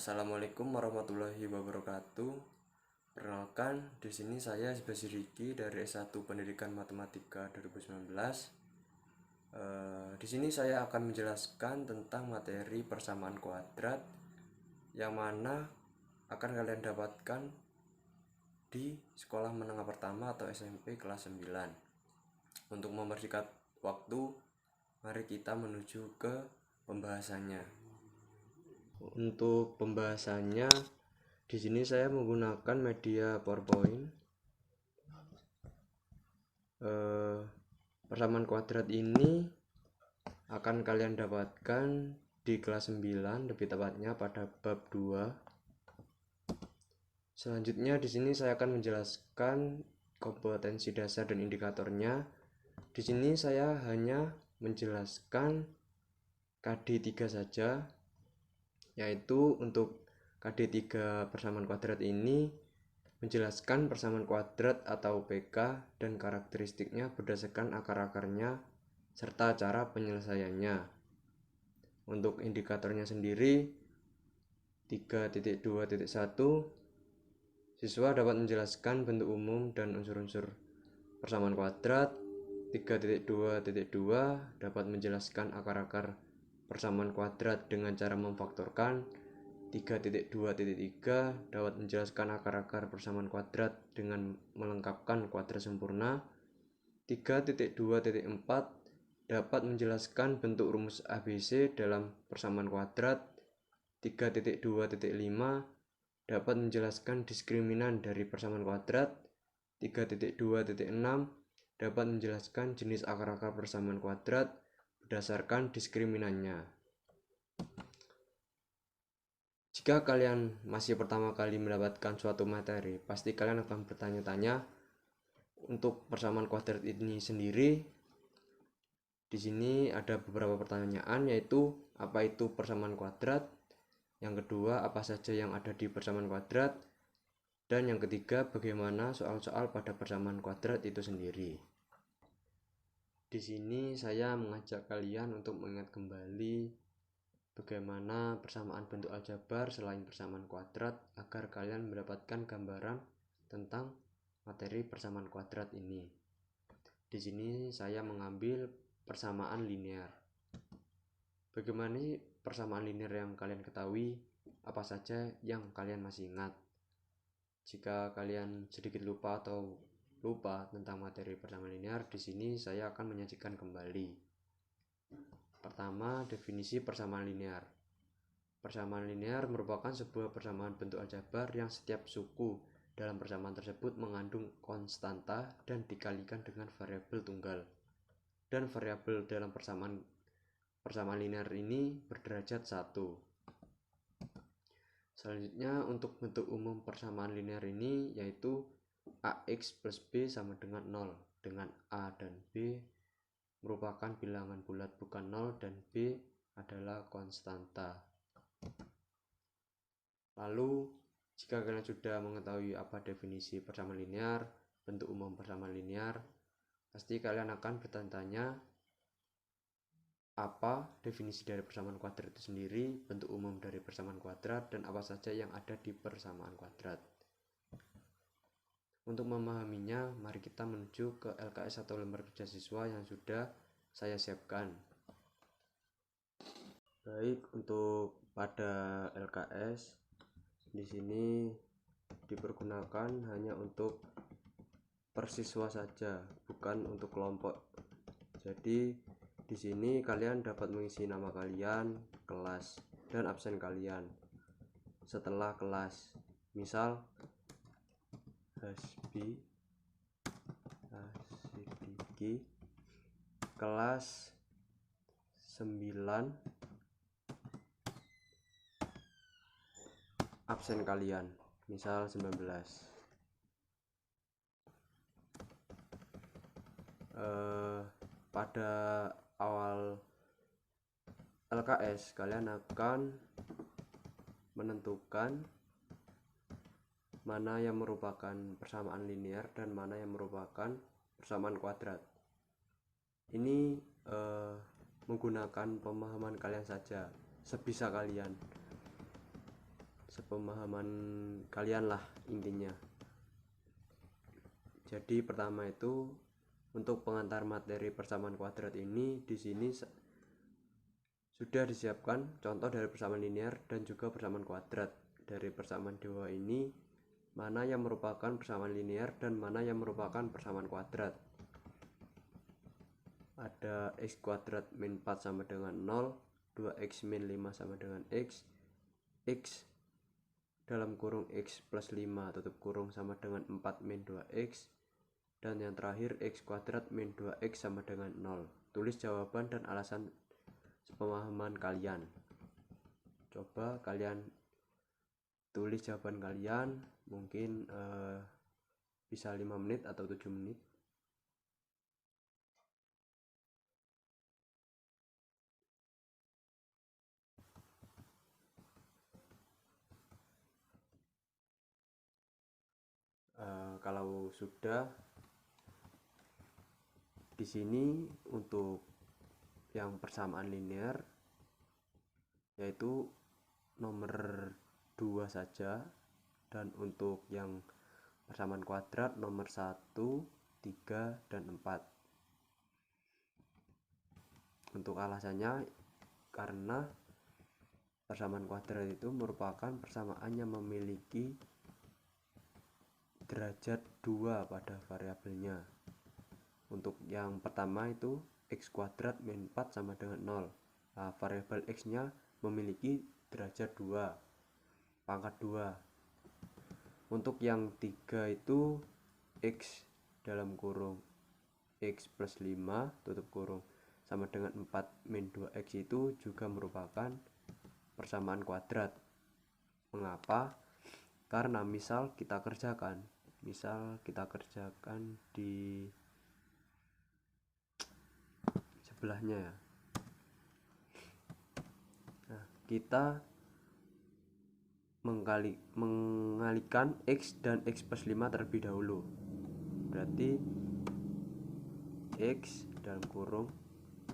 Assalamualaikum warahmatullahi wabarakatuh. Perkenalkan, di sini saya Basiriki dari S1 Pendidikan Matematika 2019. Di sini saya akan menjelaskan tentang materi persamaan kuadrat yang mana akan kalian dapatkan di sekolah menengah pertama atau SMP kelas 9. Untuk mempersingkat waktu, mari kita menuju ke pembahasannya. Untuk pembahasannya, di sini saya menggunakan media PowerPoint. Persamaan kuadrat ini akan kalian dapatkan di kelas 9, lebih tepatnya pada bab 2. Selanjutnya di sini saya akan menjelaskan kompetensi dasar dan indikatornya. Di sini saya hanya menjelaskan KD3 saja, yaitu untuk KD3 persamaan kuadrat ini menjelaskan persamaan kuadrat atau PK dan karakteristiknya berdasarkan akar-akarnya serta cara penyelesaiannya. Untuk indikatornya sendiri 3.2.1, siswa dapat menjelaskan bentuk umum dan unsur-unsur persamaan kuadrat. 3.2.2 dapat menjelaskan akar-akar persamaan kuadrat dengan cara memfaktorkan. 3.2.3 dapat menjelaskan akar-akar persamaan kuadrat dengan melengkapkan kuadrat sempurna. 3.2.4 dapat menjelaskan bentuk rumus ABC dalam persamaan kuadrat. 3.2.5 dapat menjelaskan diskriminan dari persamaan kuadrat. 3.2.6 dapat menjelaskan jenis akar-akar persamaan kuadrat berdasarkan diskriminannya. Jika kalian masih pertama kali mendapatkan suatu materi, pasti kalian akan bertanya-tanya untuk persamaan kuadrat ini sendiri. Di sini ada beberapa pertanyaan, yaitu apa itu persamaan kuadrat, yang kedua apa saja yang ada di persamaan kuadrat, dan yang ketiga bagaimana soal-soal pada persamaan kuadrat itu sendiri. Di sini saya mengajak kalian untuk mengingat kembali bagaimana persamaan bentuk aljabar selain persamaan kuadrat agar kalian mendapatkan gambaran tentang materi persamaan kuadrat ini. Di sini saya mengambil persamaan linear. Bagaimana persamaan linear yang kalian ketahui? Apa saja yang kalian masih ingat? Jika kalian sedikit lupa tentang materi persamaan linear, di sini saya akan menyajikan kembali. Pertama, definisi persamaan linear. Persamaan linear merupakan sebuah persamaan bentuk aljabar yang setiap suku dalam persamaan tersebut mengandung konstanta dan dikalikan dengan variabel tunggal. Dan variabel dalam persamaan linear ini berderajat 1. Selanjutnya, untuk bentuk umum persamaan linear ini yaitu AX plus B sama dengan 0, dengan A dan B merupakan bilangan bulat bukan 0 dan B adalah konstanta. Lalu, jika kalian sudah mengetahui apa definisi persamaan linear, bentuk umum persamaan linear, pasti kalian akan bertanya-tanya apa definisi dari persamaan kuadrat itu sendiri, bentuk umum dari persamaan kuadrat, dan apa saja yang ada di persamaan kuadrat. Untuk memahaminya, mari kita menuju ke LKS atau lembar kerja siswa yang sudah saya siapkan. Baik, untuk pada LKS di sini dipergunakan hanya untuk persiswa saja, bukan untuk kelompok. Jadi di sini kalian dapat mengisi nama kalian, kelas, dan absen kalian setelah kelas. Misal Hasbi Asidiki kelas 9, absen kalian misal 19. Pada awal LKS kalian akan menentukan mana yang merupakan persamaan linear dan mana yang merupakan persamaan kuadrat. Ini menggunakan pemahaman kalian saja, sebisa kalian. sepemahaman kalian lah intinya. Jadi pertama itu untuk pengantar materi persamaan kuadrat ini di sini sudah disiapkan contoh dari persamaan linear dan juga persamaan kuadrat. Dari persamaan dua ini mana yang merupakan persamaan linear dan mana yang merupakan persamaan kuadrat. Ada x kuadrat min 4 sama dengan 0, 2x min 5 sama dengan x, x dalam kurung x plus 5 tutup kurung sama dengan 4 min 2x, dan yang terakhir x kuadrat min 2x sama dengan 0. Tulis jawaban dan alasan sepemahaman kalian. Coba kalian tulis jawaban kalian, mungkin bisa 5 menit atau 7 menit. Kalau sudah, di sini untuk yang persamaan linear yaitu nomor 2 saja, dan untuk yang persamaan kuadrat nomor 1, 3, dan 4. Untuk alasannya karena persamaan kuadrat itu merupakan persamaan yang memiliki derajat 2 pada variabelnya. Untuk yang pertama itu x kuadrat min 4 sama dengan 0. Nah, variabel x nya memiliki derajat 2, pangkat 2. Untuk yang 3 itu x dalam kurung x plus 5 tutup kurung sama dengan 4 min 2x itu juga merupakan persamaan kuadrat. Mengapa? Karena misal kita kerjakan di sebelahnya ya. Nah, kita mengalikan x dan x plus 5 terlebih dahulu. Berarti x dalam kurung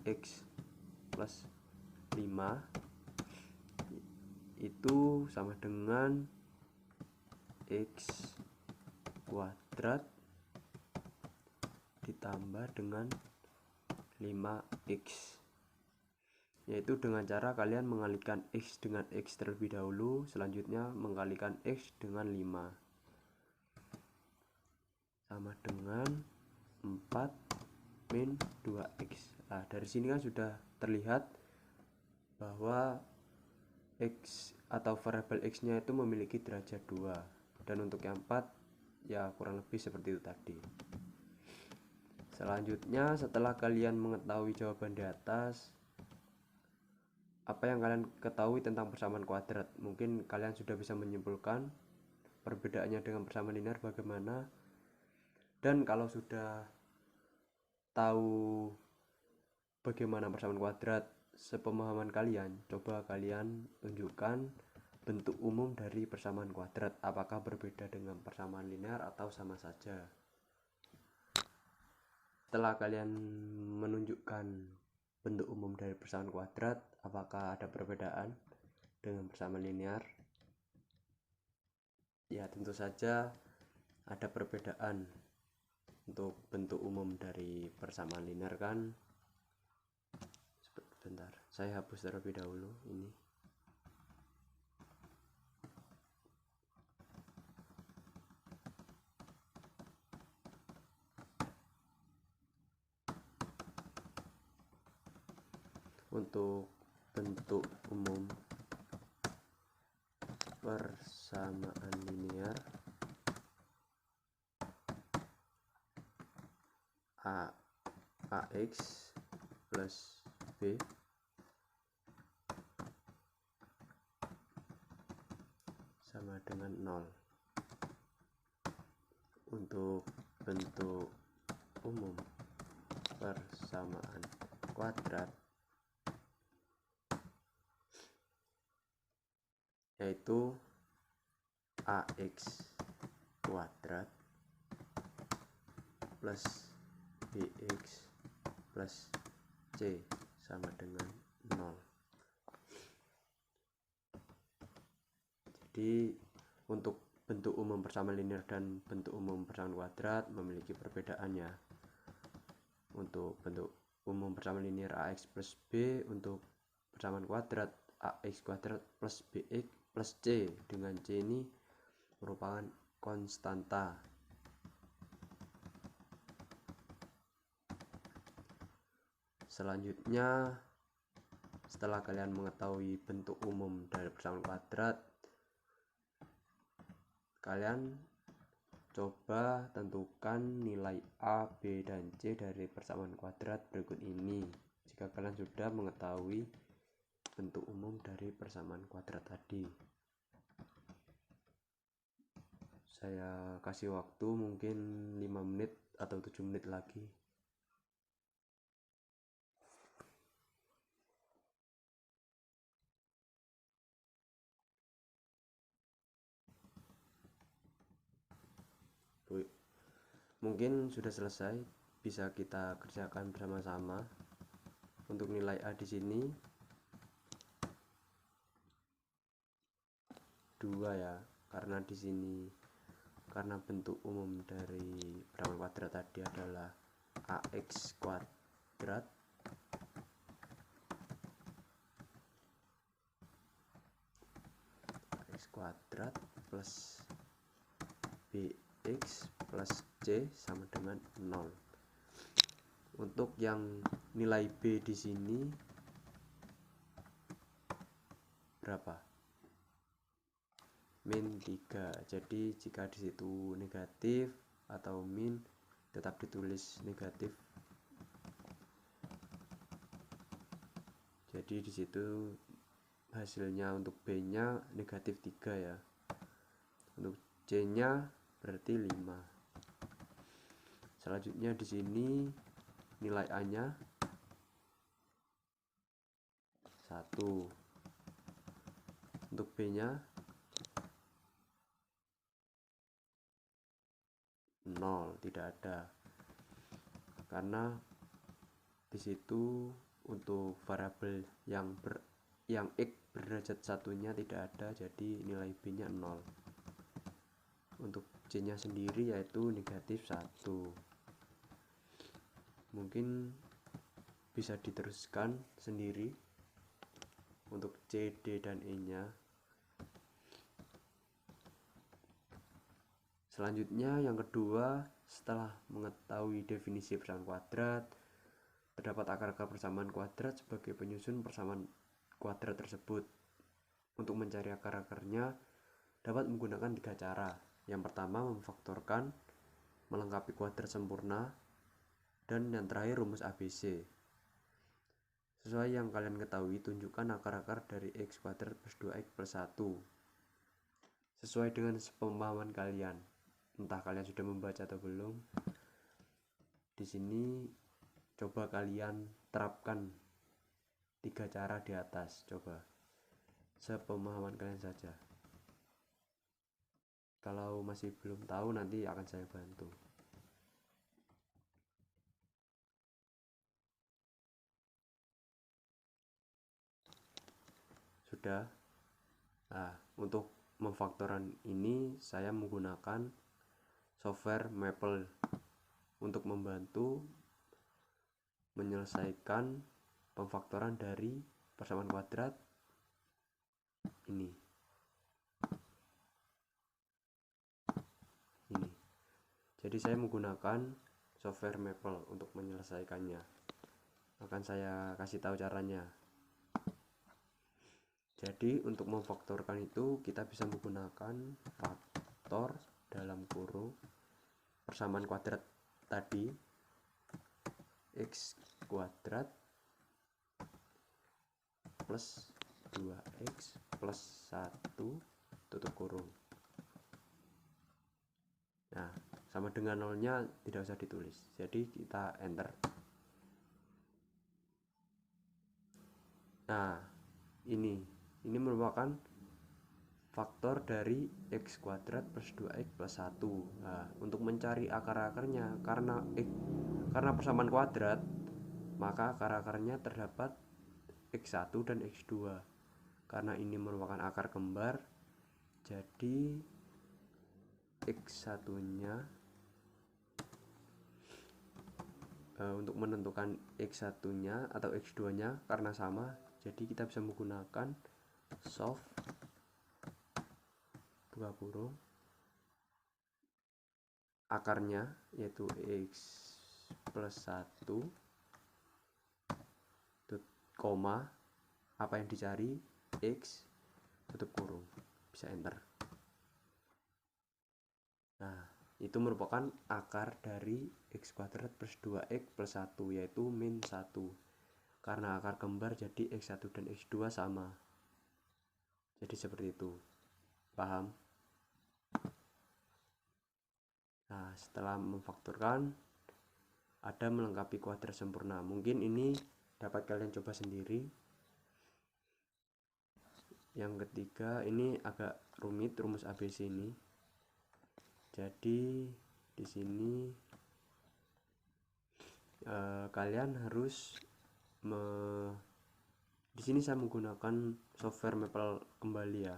x plus 5 itu sama dengan x kuadrat ditambah dengan 5x, yaitu dengan cara kalian mengalihkan x dengan x terlebih dahulu, selanjutnya mengalikan x dengan 5 sama dengan 4 min 2x. Nah, dari sini kan sudah terlihat bahwa x atau variabel x nya itu memiliki derajat 2, dan untuk yang 4 ya kurang lebih seperti itu tadi. Selanjutnya setelah kalian mengetahui jawaban di atas, apa yang kalian ketahui tentang persamaan kuadrat? Mungkin kalian sudah bisa menyimpulkan perbedaannya dengan persamaan linear bagaimana. Dan kalau sudah tahu bagaimana persamaan kuadrat sepemahaman kalian, coba kalian tunjukkan bentuk umum dari persamaan kuadrat, apakah berbeda dengan persamaan linear atau sama saja. Setelah kalian menunjukkan bentuk umum dari persamaan kuadrat, apakah ada perbedaan dengan persamaan linear? Ya, tentu saja ada perbedaan. Untuk bentuk umum dari persamaan linear kan, sebentar, saya hapus terlebih dahulu ini. Untuk bentuk umum persamaan linear ax plus b sama dengan 0. Untuk bentuk umum persamaan kuadrat yaitu ax kuadrat plus bx plus c sama dengan 0. Jadi untuk bentuk umum persamaan linear dan bentuk umum persamaan kuadrat memiliki perbedaannya. Untuk bentuk umum persamaan linear ax plus b, untuk persamaan kuadrat ax kuadrat plus bx plus c, dengan c ini merupakan konstanta. Selanjutnya, setelah kalian mengetahui bentuk umum dari persamaan kuadrat, kalian coba tentukan nilai A, B, dan C dari persamaan kuadrat berikut ini. Jika kalian sudah mengetahui bentuk umum dari persamaan kuadrat tadi, saya kasih waktu mungkin 5 menit atau 7 menit lagi. Mungkin sudah selesai, bisa kita kerjakan bersama-sama. Untuk nilai A di sini 2 ya, karena di sini karena bentuk umum dari persamaan kuadrat tadi adalah ax kuadrat plus bx plus c sama dengan 0. Untuk yang nilai b di sini berapa? Min 3. Jadi jika di situ negatif atau min, tetap ditulis negatif. Jadi di situ hasilnya untuk b-nya negatif 3 ya. Untuk c-nya berarti 5. Selanjutnya di sini nilai a-nya 1. Untuk b-nya 0, tidak ada. Karena di situ untuk variabel yang x berderajat satunya tidak ada, jadi nilai b-nya 0. Untuk c-nya sendiri yaitu negatif 1. Mungkin bisa diteruskan sendiri untuk c, d, dan e-nya. Selanjutnya yang kedua, setelah mengetahui definisi persamaan kuadrat, terdapat akar-akar persamaan kuadrat sebagai penyusun persamaan kuadrat tersebut. Untuk mencari akar-akarnya dapat menggunakan 3 cara. Yang pertama, memfaktorkan, melengkapi kuadrat sempurna, dan yang terakhir rumus ABC. Sesuai yang kalian ketahui, tunjukkan akar-akar dari x kuadrat plus 2x plus 1 sesuai dengan pemahaman kalian. Entah kalian sudah membaca atau belum. Di sini coba kalian terapkan 3 cara di atas, coba sepemahaman kalian saja. Kalau masih belum tahu, nanti akan saya bantu. Sudah? Nah, untuk memfaktoran ini saya menggunakan software Maple untuk membantu menyelesaikan pemfaktoran dari persamaan kuadrat ini. Jadi saya menggunakan software Maple untuk menyelesaikannya. Akan saya kasih tahu caranya. Jadi untuk memfaktorkan itu kita bisa menggunakan faktor dalam kurung persamaan kuadrat tadi, x kuadrat plus 2x plus 1 tutup kurung. Nah, sama dengan nolnya tidak usah ditulis, jadi kita enter. Nah, ini merupakan faktor dari x kuadrat plus 2x plus 1. Nah, untuk mencari akar-akarnya, karena persamaan kuadrat, maka akar-akarnya terdapat x1 dan x2. Karena ini merupakan akar kembar, Jadi X1 nya untuk menentukan X1 nya atau X2 nya karena sama, jadi kita bisa menggunakan soft buka kurung akarnya yaitu X plus 1 koma apa yang dicari X tutup kurung, bisa enter. Nah, itu merupakan akar dari X kuadrat plus 2X plus 1 yaitu min 1. Karena akar kembar jadi X1 dan X2 sama. Jadi seperti itu. Paham? Nah, setelah memfaktorkan ada melengkapi kuadrat sempurna. Mungkin ini dapat kalian coba sendiri. Yang ketiga ini agak rumit rumus ABC ini. Jadi di sini kalian harus di sini saya menggunakan software Maple kembali ya.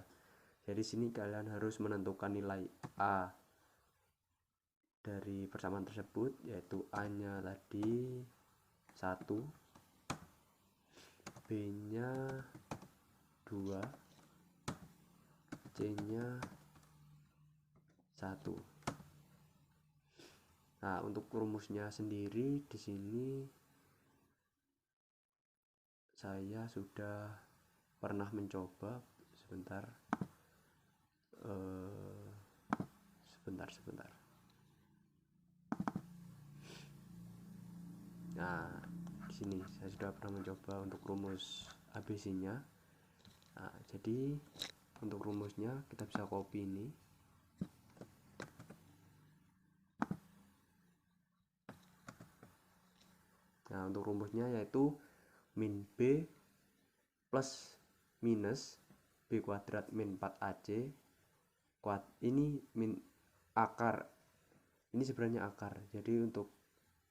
Jadi sini kalian harus menentukan nilai A dari persamaan tersebut, yaitu A-nya tadi 1, B-nya 2, C-nya 1. Nah, untuk rumusnya sendiri di sini saya sudah pernah mencoba. Sebentar. Nah, di sini saya sudah pernah mencoba untuk rumus ABC-nya. Nah, jadi untuk rumusnya kita bisa copy ini. Nah, untuk rumusnya yaitu min B plus minus B kuadrat min 4AC kuat. Ini min akar. Ini sebenarnya akar. Jadi untuk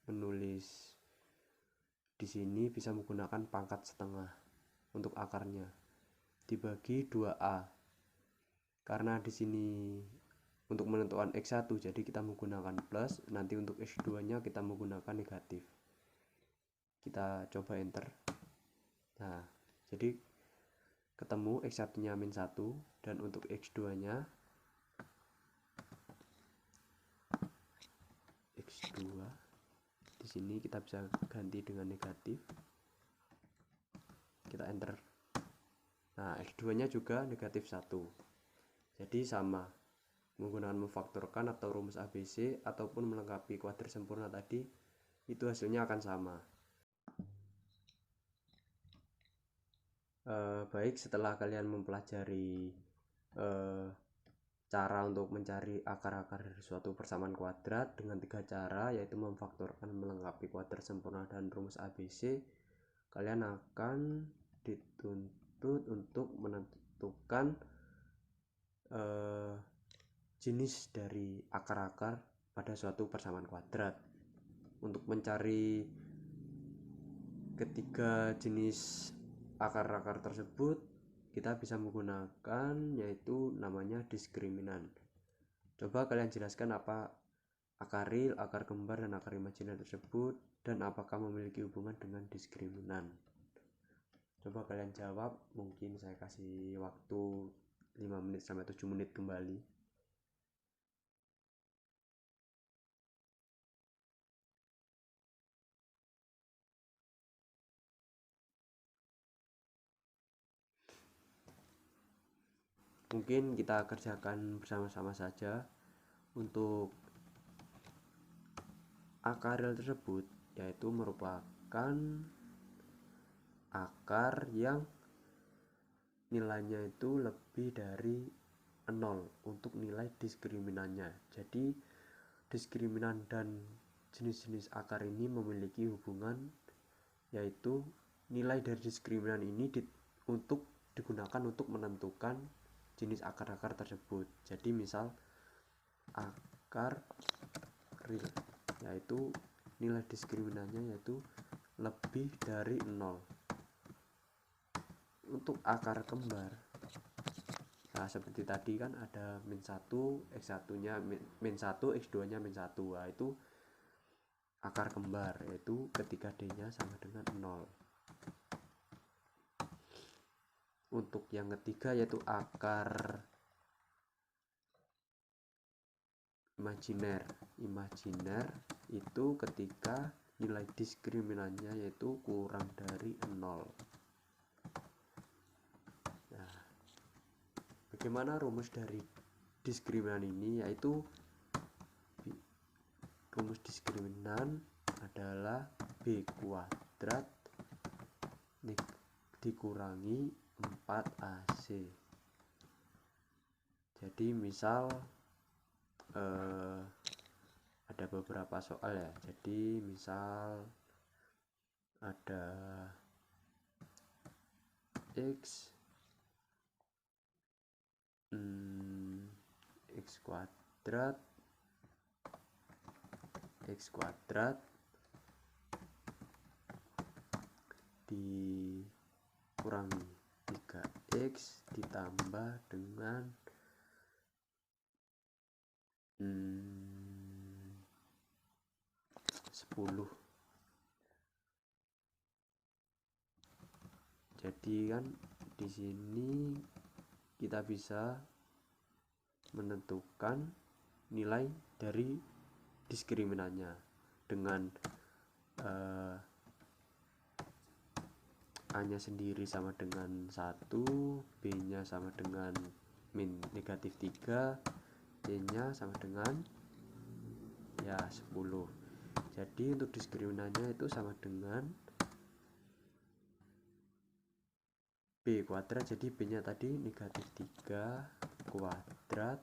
menulis di sini bisa menggunakan pangkat setengah untuk akarnya dibagi 2A. Karena di sini untuk menentukan X1 jadi kita menggunakan plus, nanti untuk X2-nya kita menggunakan negatif. Kita coba enter. Nah, jadi ketemu X1-nya min 1 dan untuk X2-nya X2 di sini kita bisa ganti dengan negatif. Kita enter. Nah, X2-nya juga negatif 1. Jadi sama, menggunakan memfaktorkan atau rumus ABC ataupun melengkapi kuadrat sempurna tadi, itu hasilnya akan sama. Baik, setelah kalian mempelajari cara untuk mencari akar-akar dari suatu persamaan kuadrat dengan 3 cara, yaitu memfaktorkan, melengkapi kuadrat sempurna, dan rumus ABC, kalian akan dituntut untuk menentukan jenis dari akar-akar pada suatu persamaan kuadrat. Untuk mencari ketiga jenis akar-akar tersebut, kita bisa menggunakan yaitu namanya diskriminan. Coba kalian jelaskan apa akar real, akar kembar, dan akar imajiner tersebut, dan apakah memiliki hubungan dengan diskriminan. Coba kalian jawab. Mungkin saya kasih waktu 5 menit sampai 7 menit kembali. Mungkin kita kerjakan bersama-sama saja. Untuk akar real tersebut yaitu merupakan akar yang nilainya itu lebih dari 0 untuk nilai diskriminannya. Jadi diskriminan dan jenis-jenis akar ini memiliki hubungan, yaitu nilai dari diskriminan ini digunakan untuk menentukan jenis akar-akar tersebut. Jadi misal akar real yaitu nilai diskriminannya yaitu lebih dari 0. Untuk akar kembar Nah, seperti tadi kan ada min 1, X1 nya min 1, X2 nya min 1. Nah, itu akar kembar, yaitu ketika D nya sama dengan 0. Untuk yang ketiga yaitu akar imajiner. Imajiner itu ketika nilai diskriminannya yaitu kurang dari 0. Nah, bagaimana rumus dari diskriminan ini? Yaitu rumus diskriminan adalah B kuadrat dikurangi 4AC. Jadi misal ada beberapa soal ya. Jadi misal ada X kuadrat dikurangi 3x ditambah dengan 10. Jadi kan di sini kita bisa menentukan nilai dari diskriminannya dengan A nya sendiri sama dengan 1, B nya sama dengan min negatif 3, C nya sama dengan ya 10. Jadi untuk diskriminannya itu sama dengan B kuadrat. Jadi B nya tadi negatif 3 kuadrat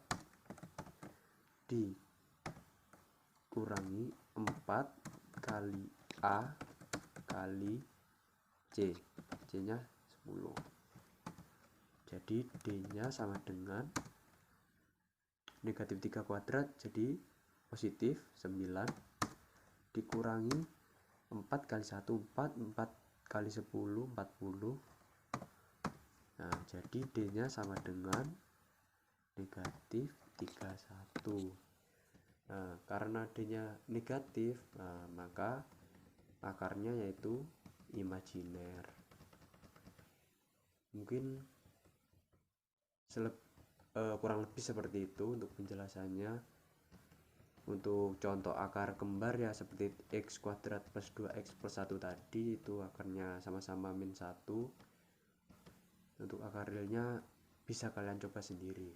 dikurangi 4 kali A kali C. C nya 10. Jadi D nya sama dengan negatif 3 kuadrat, jadi positif 9 dikurangi 4 kali 1 4, 4 kali 10 40. Nah, jadi D nya sama dengan negatif 31. Nah, karena D nya negatif, maka akarnya yaitu imajiner. Mungkin kurang lebih seperti itu untuk penjelasannya. Untuk contoh akar kembar ya seperti x kuadrat plus 2x plus 1 tadi, itu akarnya sama-sama min 1. Untuk akar realnya bisa kalian coba sendiri.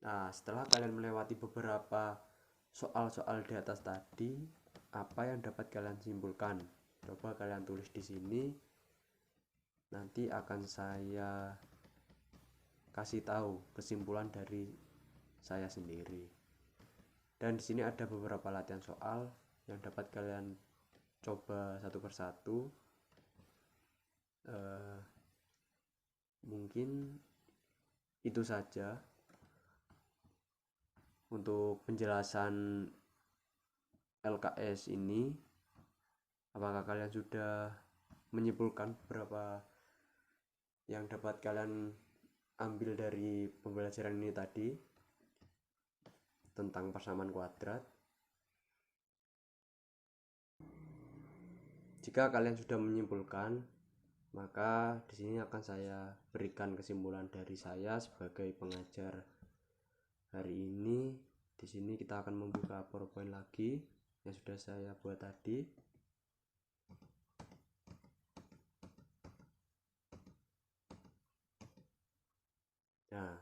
Nah, setelah kalian melewati beberapa soal-soal di atas tadi, apa yang dapat kalian simpulkan? Coba kalian tulis di sini. Nanti akan saya kasih tahu kesimpulan dari saya sendiri. Dan di sini ada beberapa latihan soal yang dapat kalian coba satu persatu. Mungkin itu saja untuk penjelasan LKS ini. Apakah kalian sudah menyimpulkan beberapa yang dapat kalian ambil dari pembelajaran ini tadi tentang persamaan kuadrat? Jika kalian sudah menyimpulkan, maka di sini akan saya berikan kesimpulan dari saya sebagai pengajar hari ini. Di sini kita akan membuka PowerPoint lagi yang sudah saya buat tadi. Nah,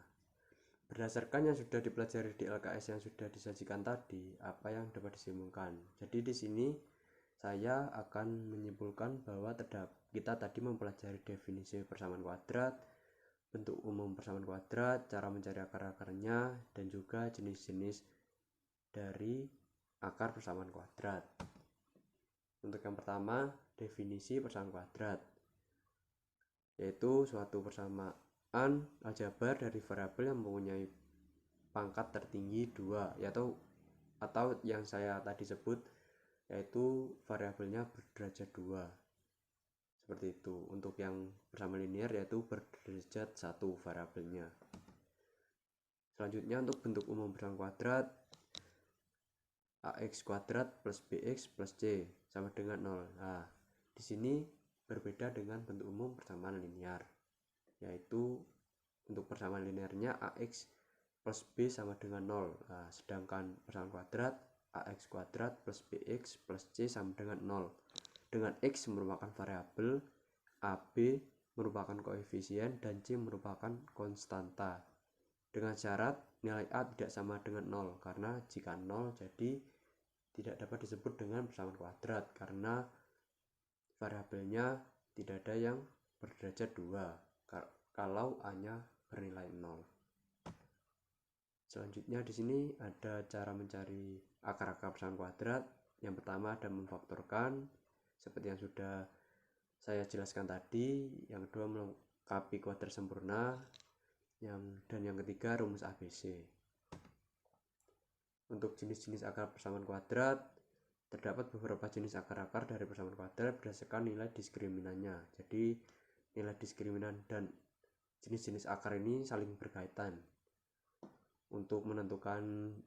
berdasarkan yang sudah dipelajari di LKS yang sudah disajikan tadi, apa yang dapat disimpulkan? Jadi di sini saya akan menyimpulkan bahwa kita tadi mempelajari definisi persamaan kuadrat, bentuk umum persamaan kuadrat, cara mencari akar-akarnya, dan juga jenis-jenis dari akar persamaan kuadrat. Untuk yang pertama, definisi persamaan kuadrat, yaitu suatu persamaan aljabar dari variabel yang mempunyai pangkat tertinggi 2, atau yang saya tadi sebut yaitu variabelnya berderajat 2. Seperti itu. Untuk yang persamaan linear yaitu berderajat 1 variabelnya. Selanjutnya untuk bentuk umum persamaan kuadrat, ax kuadrat plus bx plus c sama dengan 0. Nah, di sini berbeda dengan bentuk umum persamaan linear, yaitu untuk persamaan linearnya ax plus b sama dengan 0. Nah, sedangkan persamaan kuadrat ax kuadrat plus bx plus c sama dengan 0. Dengan x merupakan variabel, ab merupakan koefisien, dan c merupakan konstanta. Dengan syarat nilai a tidak sama dengan 0, karena jika 0 jadi tidak dapat disebut dengan persamaan kuadrat karena variabelnya tidak ada yang berderajat 2 kalau a-nya bernilai 0. Selanjutnya di sini ada cara mencari akar-akar persamaan kuadrat. Yang pertama ada memfaktorkan seperti yang sudah saya jelaskan tadi. Yang kedua melengkapi kuadrat sempurna. Dan yang ketiga rumus ABC. Untuk jenis-jenis akar persamaan kuadrat, terdapat beberapa jenis akar-akar dari persamaan kuadrat berdasarkan nilai diskriminannya. Jadi nilai diskriminan dan jenis-jenis akar ini saling berkaitan. Untuk menentukan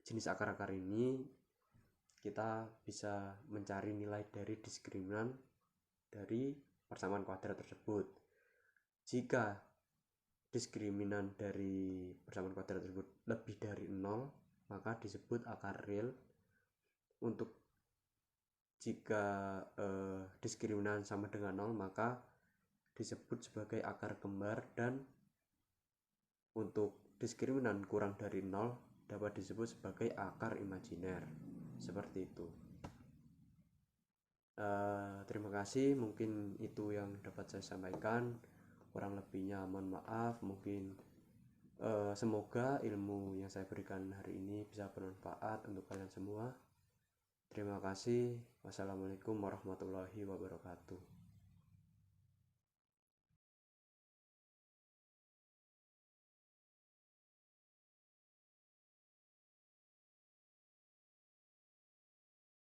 jenis akar-akar ini, kita bisa mencari nilai dari diskriminan dari persamaan kuadrat tersebut. Jika diskriminan dari persamaan kuadrat tersebut lebih dari 0, maka disebut akar real. Untuk jika diskriminan sama dengan 0, maka disebut sebagai akar kembar, dan untuk diskriminan kurang dari 0 dapat disebut sebagai akar imajiner. Seperti itu. Terima kasih, mungkin itu yang dapat saya sampaikan. Kurang lebihnya mohon maaf. Mungkin semoga ilmu yang saya berikan hari ini bisa bermanfaat untuk kalian semua. Terima kasih. Wassalamualaikum warahmatullahi wabarakatuh.